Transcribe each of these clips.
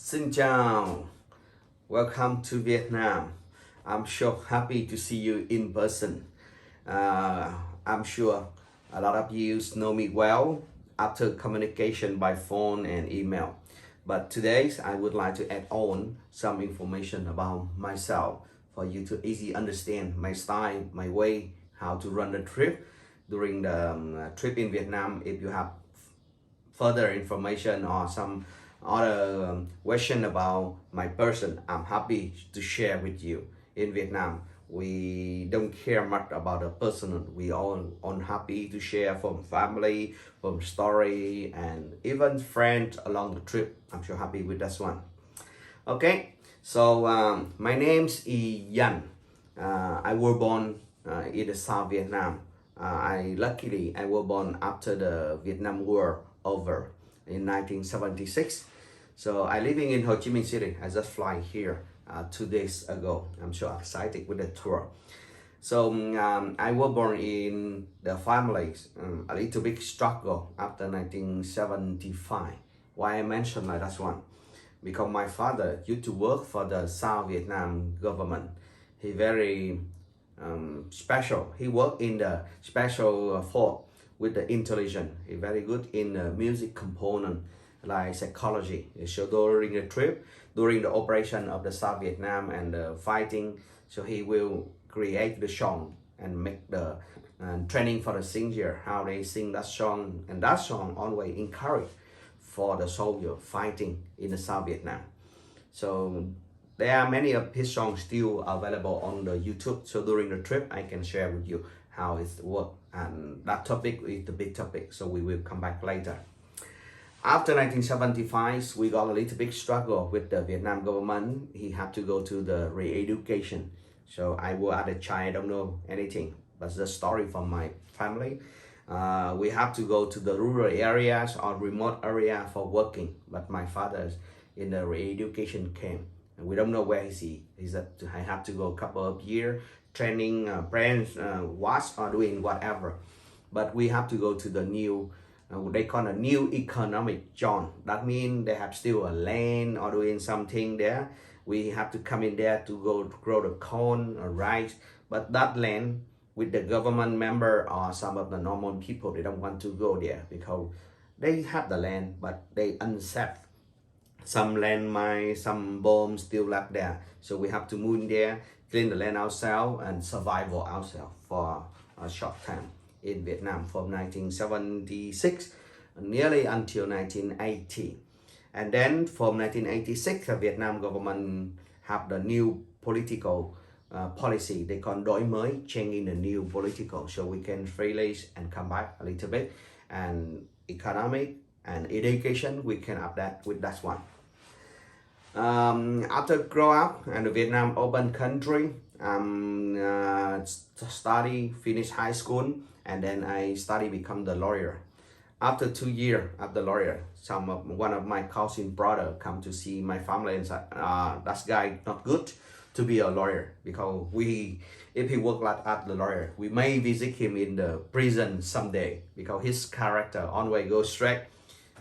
Xin chào, welcome to Vietnam. I'm sure happy to see you in person. I'm sure a lot of you know me well after communication by phone and email. But today I would like to add on some information about myself for you to easily understand my style, my way, how to run the trip during the trip in Vietnam. If you have further information or some other question about my person, I'm happy to share with you. In Vietnam, we don't care much about the person. We all happy to share from family, from story, and even friends along the trip. I'm sure happy with this one. Okay, so my name's Yan. I was born in the South Vietnam. I was born after the Vietnam War over in 1976. So I living in Ho Chi Minh City. I just fly here 2 days ago. I'm so excited with the tour. So I was born in the family, a little bit struggle after 1975. Why I mentioned like that one? Because my father used to work for the South Vietnam government. He very special. He worked in the special force with the intelligence. He very good in the music component like psychology. So during the trip, during the operation of the South Vietnam and the fighting, so he will create the song and make the training for the singer, how they sing that song, and that song always encourage for the soldier fighting in the South Vietnam. So there are many of his songs still available on the YouTube. So during the trip, I can share with you how it works. And that topic is the big topic, so we will come back later. After 1975, we got a little bit struggle with the Vietnam government. He had to go to the re-education. So I was at a child, I don't know anything, but the story from my family. We have to go to the rural areas or remote area for working. But my father in the re-education camp. And we don't know where is he. He said I have to go a couple of years training brands, wash or doing whatever. But we have to go to the new, they call a new economic zone. That means they have still a land or doing something there. We have to come in there to go grow the corn or rice. But that land with the government member or some of the normal people, they don't want to go there because they have the land, but they unsafe. Some landmines, some bombs still left there. So we have to move in there, clean the land ourselves and survive ourselves for a short time in Vietnam from 1976 nearly until 1980. And then from 1986, the Vietnam government have the new political policy. They call đổi mới, changing the new political. So we can freely and come back a little bit. And economic and education, we can up that with that one. After grow up and the Vietnam open country, study, finish high school, and then I study become the lawyer. After 2 years of the lawyer, one of my cousin brother come to see my family and said, that guy not good to be a lawyer, because if he work like at the lawyer, we may visit him in the prison someday, because his character always goes straight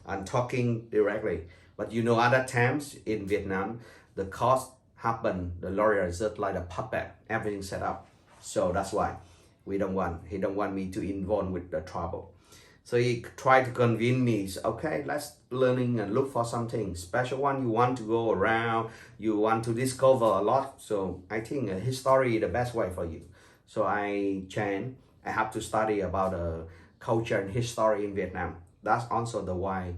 and talking directly. But you know, other times in Vietnam, the cost happen, the lawyer is just like a puppet, everything set up. So that's why he don't want me to involve with the trouble. So he tried to convince me, okay, let's learning and look for something special one. You want to go around, you want to discover a lot. So I think history is the best way for you. So I have to study about culture and history in Vietnam. That's also the way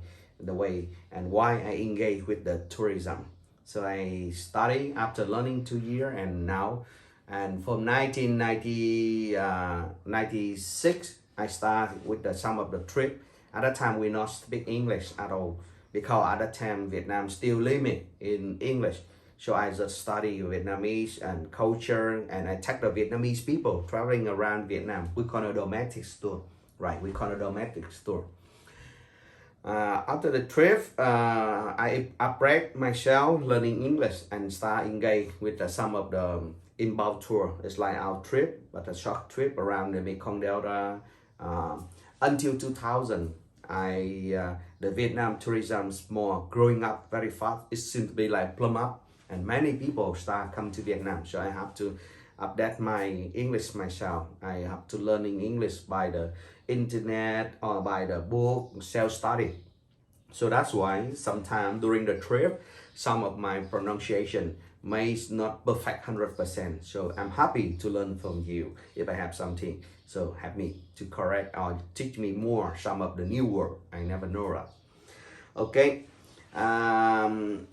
and why I engage with the tourism. So I study after learning 2 years and now, and from 1996, I started with some of the trip. At that time, we not speak English at all, because at that time, Vietnam still limit in English. So I just study Vietnamese and culture, and I take the Vietnamese people traveling around Vietnam. We call it a domestic tour, right? We call it a domestic tour. After the trip, I upgrade myself learning English and start engage with some of the inbound tour. It's like our trip, but a short trip around the Mekong Delta. Until 2000, I the Vietnam tourism is more growing up very fast. It seems to be like plumb up, and many people start come to Vietnam. So I have to update my English myself. I have to learning English by the internet or by the book, self-study. So that's why sometimes during the trip, some of my pronunciation may not perfect 100%. So I'm happy to learn from you if I have something. So help me to correct or teach me more some of the new word I never know of. Okay, and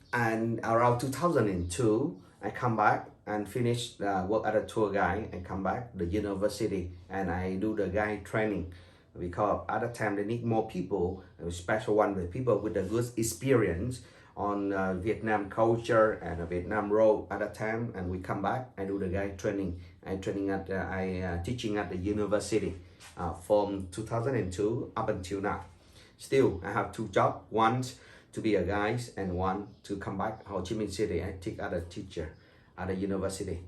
around 2002, I come back and finish work as a tour guide. I come back the university and I do the guide training, because at the time they need more people, a special one with people with a good experience on Vietnam culture and Vietnam road at that time. And we come back, I do the guide training. I teaching at the university from 2002 up until now. Still, I have two jobs, one to be a guide and one to come back Ho Chi Minh City. I teach as a teacher at the university.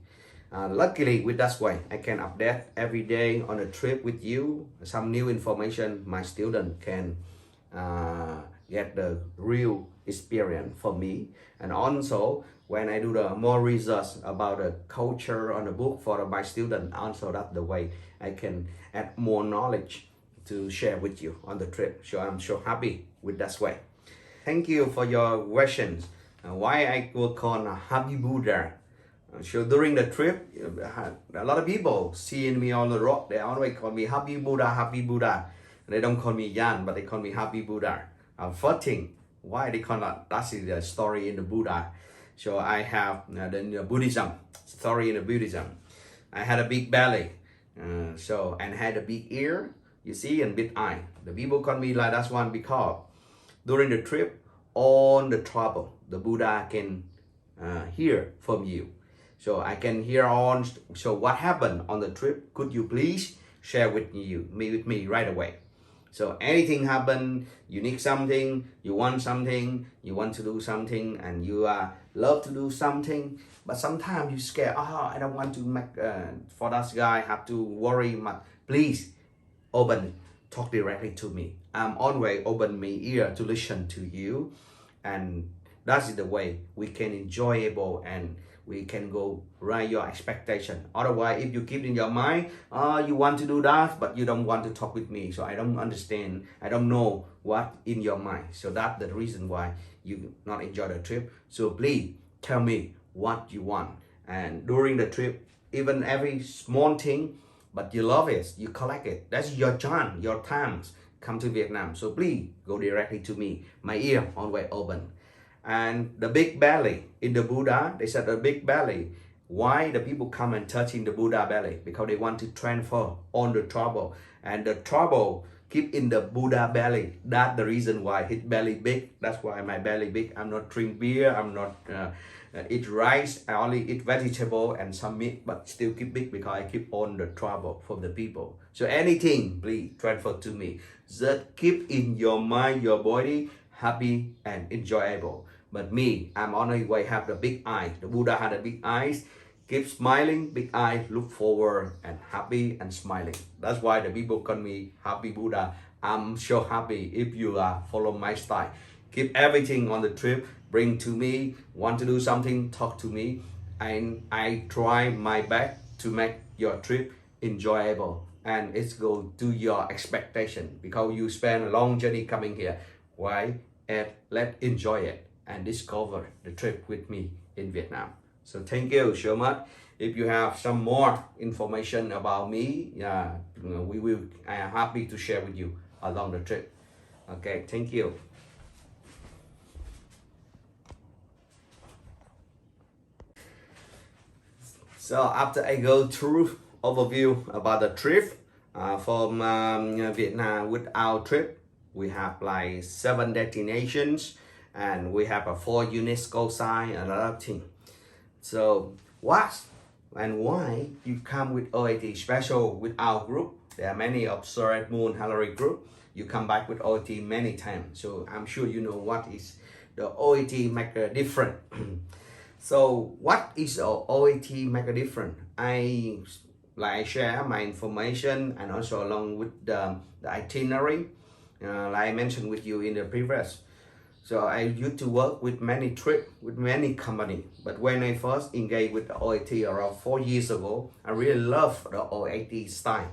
Luckily, with that way, I can update every day on a trip with you. Some new information my student can get the real experience for me. And also, when I do the more research about the culture on the book for my student, also that's the way I can add more knowledge to share with you on the trip. So I'm so happy with that way. Thank you for your questions. Why I will call a Happy Buddha? So during the trip, a lot of people seeing me on the road, they always call me Happy Buddha, Happy Buddha. They don't call me Yan, but they call me Happy Buddha. First thing, why they call that? That's the story in the Buddha. So I have the Buddhism, story in the Buddhism. I had a big belly, and had a big ear, you see, and big eye. The people call me like that one because during the trip, all the trouble, the Buddha can hear from you. So I can hear on. So what happened on the trip? Could you please share with me right away? So anything happen, you need something, you want to do something, and you love to do something, but sometimes you scared. Oh, I don't want to make for that guy have to worry much. Please open, talk directly to me. I'm always open my ear to listen to you, and that's the way we can enjoyable and we can go right your expectation. Otherwise, if you keep in your mind, you want to do that, but you don't want to talk with me, so I don't understand, I don't know what in your mind. So that's the reason why you not enjoy the trip. So please tell me what you want. And during the trip, even every small thing, but you love it, you collect it. That's your chance, your time. Come to Vietnam. So please go directly to me. My ear always open. And the big belly in the Buddha, they said the big belly. Why the people come and touching the Buddha belly? Because they want to transfer on the trouble. And the trouble keep in the Buddha belly. That's the reason why his belly big. That's why my belly big. I'm not drink beer. I'm not eat rice. I only eat vegetable and some meat, but still keep big because I keep on the trouble from the people. So anything, please transfer to me. Just keep in your mind, your body, happy and enjoyable. But me, I'm only way have the big eyes. The Buddha had the big eyes. Keep smiling, big eyes, look forward and happy and smiling. That's why the people call me Happy Buddha. I'm so happy if you follow my style. Keep everything on the trip, bring to me, want to do something, talk to me. And I try my best to make your trip enjoyable. And it's go to your expectation because you spend a long journey coming here. Why? And let's enjoy it and discover the trip with me in Vietnam. So thank you so much. If you have some more information about me, I am happy to share with you along the trip. Okay, thank you. So after I go through overview about the trip from Vietnam with our trip, we have like 7 destinations and we have a 4 UNESCO site and other thing. So what and why you come with OAT special with our group? There are many of Soret Moon Hillary group. You come back with OAT many times. So I'm sure you know what is the OAT make a difference. So what is OAT make a difference? I share my information and also along with the itinerary. like I mentioned with you in the previous. So I used to work with many trips, with many company. But when I first engaged with the OAT around 4 years ago, I really love the OAT style.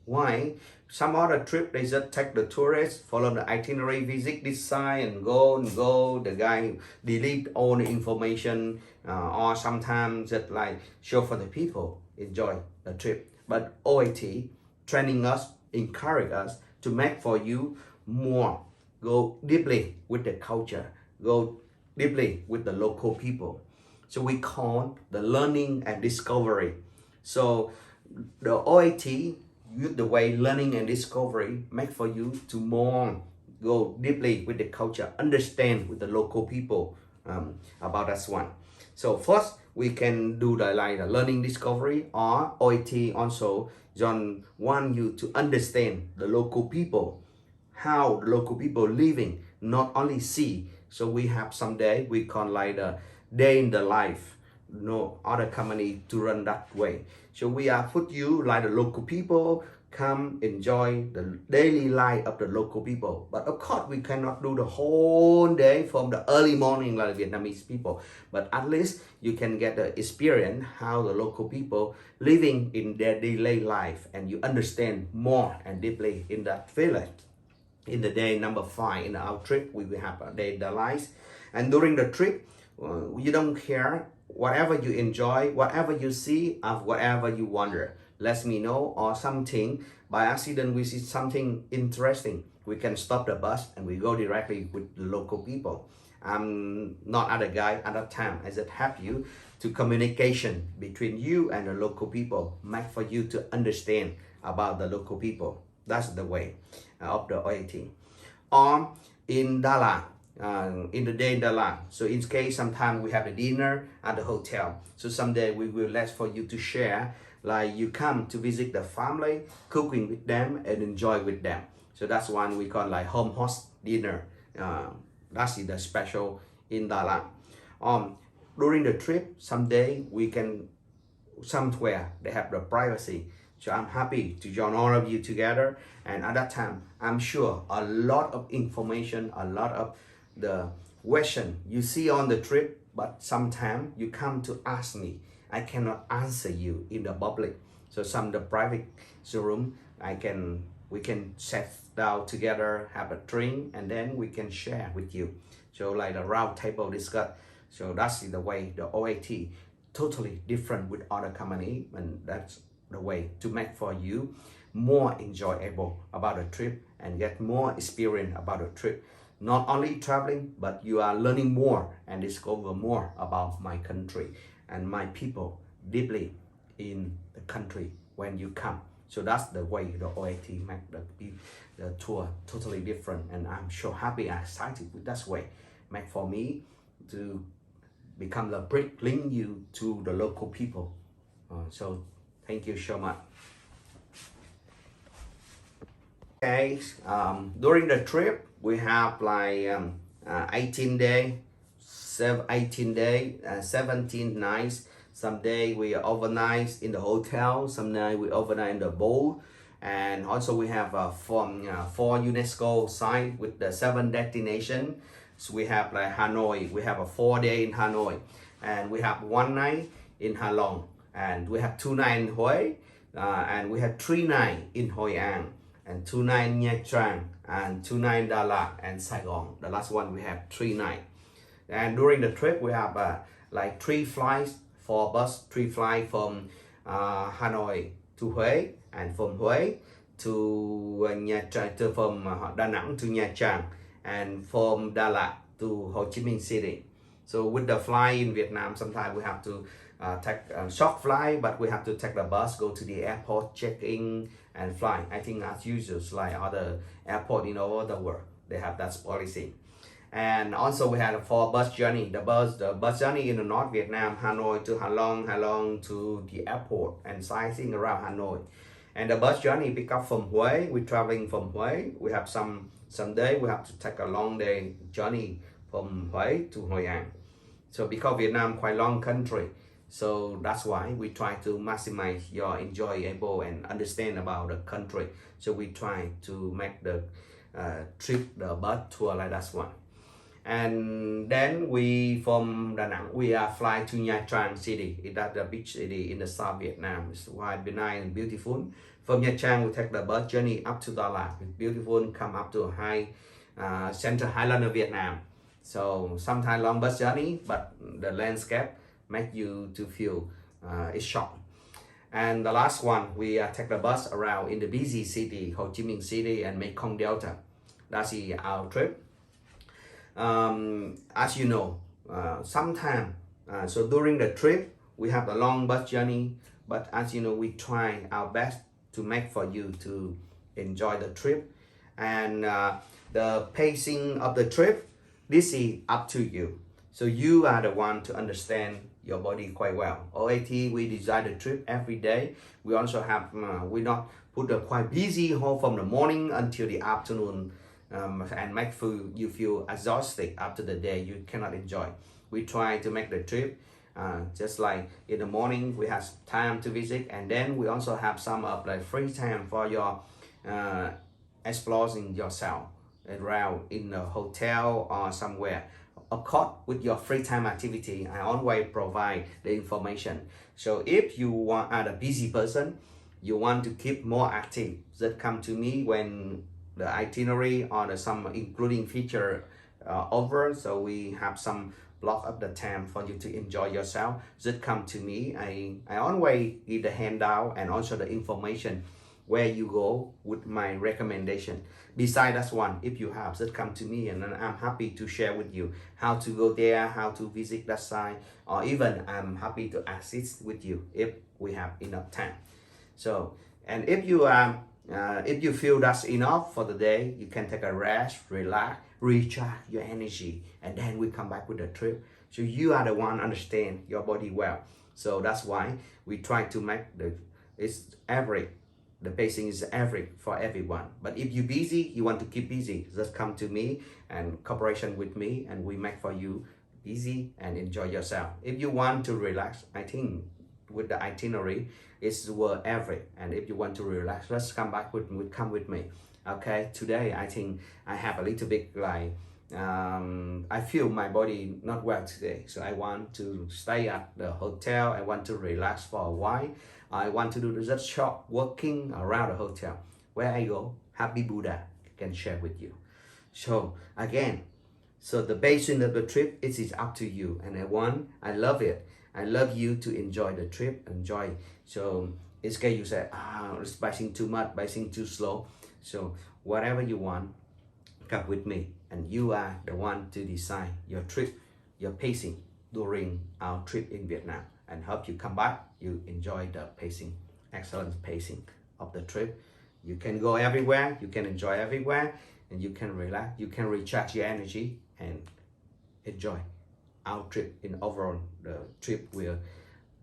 Why? Some other trip, they just take the tourists, follow the itinerary, visit this site and go and go. The guy delete all the information, or sometimes just like show for the people, enjoy the trip. But OAT training us, encourage us to make for you more, go deeply with the culture, go deeply with the local people. So we call the learning and discovery. So the OAT use the way learning and discovery make for you to more go deeply with the culture, understand with the local people about that one. So first we can do the like the learning discovery, or OAT also John want you to understand the local people, how the local people living, not only see. So we have some day we call like the day in the life. No other company to run that way. So we are put you like the local people come enjoy the daily life of the local people. But of course we cannot do the whole day from the early morning like Vietnamese people. But at least you can get the experience how the local people living in their daily life, and you understand more and deeply in that village. In the day number 5 in our trip, we will have a day in the life. And during the trip, you don't care whatever you enjoy, whatever you see, or whatever you wonder. Let me know, or something by accident we see something interesting, we can stop the bus and we go directly with the local people. I'm not other guy at that time. I just help you to communication between you and the local people, make for you to understand about the local people. That's the way of the OAT. Or in Dalat, in the day in Dalat. So in case sometimes we have a dinner at the hotel. So someday we will let for you to share, like you come to visit the family, cooking with them and enjoy with them. So that's one we call like home host dinner. That's the special in Dalat. During the trip, someday we can somewhere they have the privacy. So I'm happy to join all of you together. And at that time, I'm sure a lot of information, a lot of the question you see on the trip, but sometimes you come to ask me. I cannot answer you in the public. So some the private room, we can sit down together, have a drink, and then we can share with you. So like the round table discuss. So that's the way the OAT totally different with other company, and that's the way to make for you more enjoyable about the trip and get more experience about the trip. Not only traveling, but you are learning more and discover more about my country and my people deeply in the country when you come. So that's the way the OAT make the tour totally different, and I'm so happy and excited with that way. Make for me to become the bridge link you to the local people. So thank you so much. Okay, during the trip we have like 18 day, 17 nights. Some day we overnight in the hotel, some night we overnight in the boat. And also we have four UNESCO sites with the 7 destinations. So we have like Hanoi, we have a 4 day in Hanoi, and we have 1 night in Ha Long, and we have 2 nights in Hue, and we have 3 nights in Hoi An, and 2 nights in Nha Trang, and 2 nights in Dalat and Saigon. The last one we have 3 nights. And during the trip we have like 3 flights for bus, 3 flights from Hanoi to Hue, and from Hue to Nha Trang, from Da Nang to Nha Trang, and from Dalat to Ho Chi Minh City. So with the fly in Vietnam, sometimes we have to take a short flight, but we have to take the bus, go to the airport, check in and fly. I think as usual, like other airport in all over the world, they have that policy. And also we had a 4 bus journey. The bus journey in the North Vietnam, Hanoi to Ha Long, Ha Long to the airport, and sightseeing around Hanoi. And the bus journey pick up from Hue. We're traveling from Hue. We have some day we have to take a long day journey from Hue to Hoi An. So because Vietnam quite long country, so that's why we try to maximize your enjoyable and understand about the country. So we try to make the trip the bus tour like that one. And then we from Da Nang we are flying to Nha Trang city. It is the beach city in the South Vietnam. It's quite benign and beautiful. From Nha Trang we take the bus journey up to Da Lạt. It's beautiful. Come up to high Central Highland of Vietnam. So sometimes long bus journey, but the landscape make you to feel it's shock. And the last one we take the bus around in the busy city Ho Chi Minh City and Mekong Delta. That's our trip. As you know, sometimes so during the trip we have a long bus journey, but as you know we try our best to make for you to enjoy the trip. And the pacing of the trip, this is up to you. So you are the one to understand your body quite well. OAT, we design the trip every day. We also have, we not put a quite busy whole from the morning until the afternoon and make you feel exhausted after the day. You cannot enjoy. We try to make the trip just like in the morning we have time to visit, and then we also have some of the free time for your exploring yourself around in a hotel or somewhere. Of course, with your free time activity, I always provide the information. So if you are a busy person, you want to keep more active, just come to me when the itinerary or some including feature over. So we have some block of the time for you to enjoy yourself. Just come to me. I always give the handout and also the information where you go with my recommendation. Besides that one, if you have, just come to me and I'm happy to share with you how to go there, how to visit that site, or even I'm happy to assist with you if we have enough time. So, and if you feel that's enough for the day, you can take a rest, relax, recharge your energy, and then we come back with the trip. So you are the one understand your body well. So that's why we try to make it's average. The pacing is average for everyone. But if you're busy, you want to keep busy, just come to me and cooperation with me, and we make for you busy and enjoy yourself. If you want to relax, I think with the itinerary, it's were average. And if you want to relax, let's come back come with me. Okay, today I think I have a little bit like I feel my body not well today, so I want to stay at the hotel. I want to relax for a while. I want to do just short walking around the hotel. Where I go, Happy Buddha can share with you. So again, so the basis of the trip, it is up to you. And I love it. I love you to enjoy the trip, enjoy. So it's okay, you say, it's biking too much, biking too slow. So whatever you want, come with me. And you are the one to decide your trip, your pacing during our trip in Vietnam. And hope you come back, you enjoy the pacing, excellent pacing of the trip. You can go everywhere, you can enjoy everywhere, and you can relax, you can recharge your energy and enjoy our trip. In overall, the trip will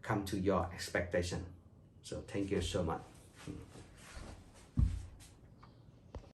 come to your expectation. So thank you so much.